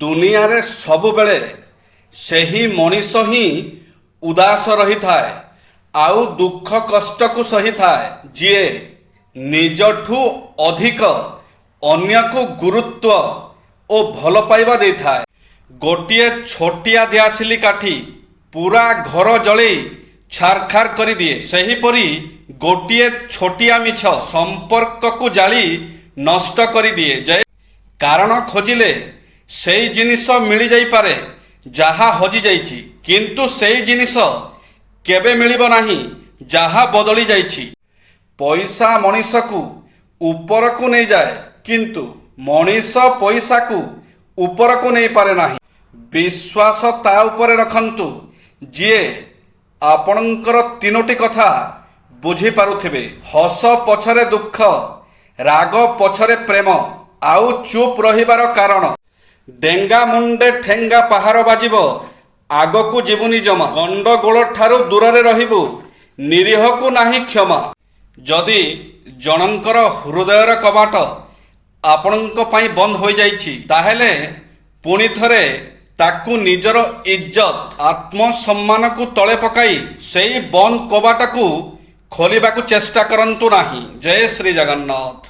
ଦୁନିଆରେ ସବୁବେଳେ ସେହି ମଣିଷ ହିଁ ଉଦାସ ରହିଥାଏ ଆଉ ଦୁଃଖ କଷ୍ଟକୁ ସହିଥାଏ ଯିଏ ନିଜଠୁ ଅଧିକ ଅନ୍ୟକୁ ଗୁରୁତ୍ୱ ଓ ଭଲ ପାଇବା ଦେଇଥାଏ। ଗୋଟିଏ ଛୋଟିଆ ଦିଆସିଲି କାଠି ପୁରା ଘର ଜଳେଇ ଛାରଖାର କରିଦିଏ। ସେହିପରି ଗୋଟିଏ ଛୋଟିଆ ମିଛ ସମ୍ପର୍କକୁ ଜାଳି ନଷ୍ଟ କରିଦିଏ। କାରଣ ଖୋଜିଲେ ସେଇ ଜିନିଷ ମିଳିଯାଇପାରେ ଯାହା ହଜିଯାଇଛି, କିନ୍ତୁ ସେଇ ଜିନିଷ କେବେ ମିଳିବ ନାହିଁ ଯାହା ବଦଳି ଯାଇଛି। ପଇସା ମଣିଷକୁ ଉପରକୁ ନେଇଯାଏ, କିନ୍ତୁ ମଣିଷ ପଇସାକୁ ଉପରକୁ ନେଇପାରେ ନାହିଁ। ବିଶ୍ୱାସ ତା ଉପରେ ରଖନ୍ତୁ ଯିଏ ଆପଣଙ୍କର ତିନୋଟି କଥା ବୁଝିପାରୁଥିବେ। ହସ ପଛରେ ଦୁଃଖ, ରାଗ ପଛରେ ପ୍ରେମ, ଆଉ ଚୁପ୍ ରହିବାର କାରଣ। ଡେଙ୍ଗା ମୁଣ୍ଡେ ଠେଙ୍ଗା ପାହାର ବାଜିବ, ଆଗକୁ ଯିବୁନି ଜମା। ଗଣ୍ଡଗୋଳ ଠାରୁ ଦୂରରେ ରହିବୁ, ନିରୀହକୁ ନାହିଁ କ୍ଷମା। ଯଦି ଜଣଙ୍କର ହୃଦୟର କବାଟ ଆପଣଙ୍କ ପାଇଁ ବନ୍ଦ ହୋଇଯାଇଛି, ତାହେଲେ ପୁଣି ଥରେ ତାକୁ ନିଜର ଇଜ୍ଜତ, ଆତ୍ମସମ୍ମାନକୁ ତଳେ ପକାଇ ସେଇ ବନ୍ଦ କବାଟକୁ ଖୋଲିବାକୁ ଚେଷ୍ଟା କରନ୍ତୁ ନାହିଁ। ଜୟ ଶ୍ରୀ ଜଗନ୍ନାଥ।